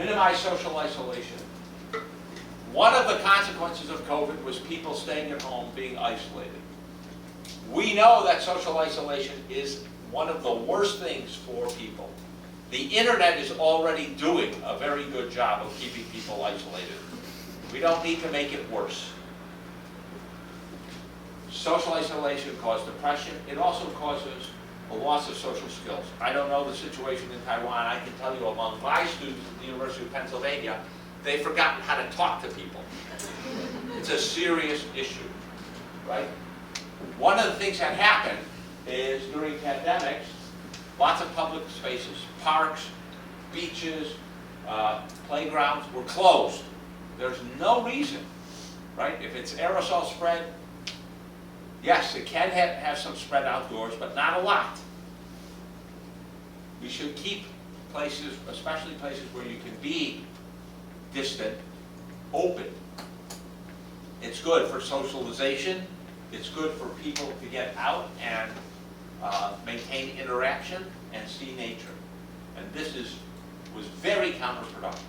Minimize social isolation. One of the consequences of COVID was people staying at home, being isolated. We know that social isolation is one of the worst things for people. The internet is already doing a very good job of keeping people isolated. We don't need to make it worse. Social isolation causes depression. It also causes a loss of social skills. I don't know the situation in Taiwan. I can tell you among my students at the University of Pennsylvania, they've forgotten how to talk to people. It's a serious issue, right? One of the things that happened is during pandemics, lots of public spaces, parks, beaches, playgrounds were closed. There's no reason, right? If it's aerosol spread, yes, it can have some spread outdoors, but not a lot. We should keep places, especially places where you can be distant, open. It's good for socialization. It's good for people to get out and maintain interaction and see nature. And this was very counterproductive.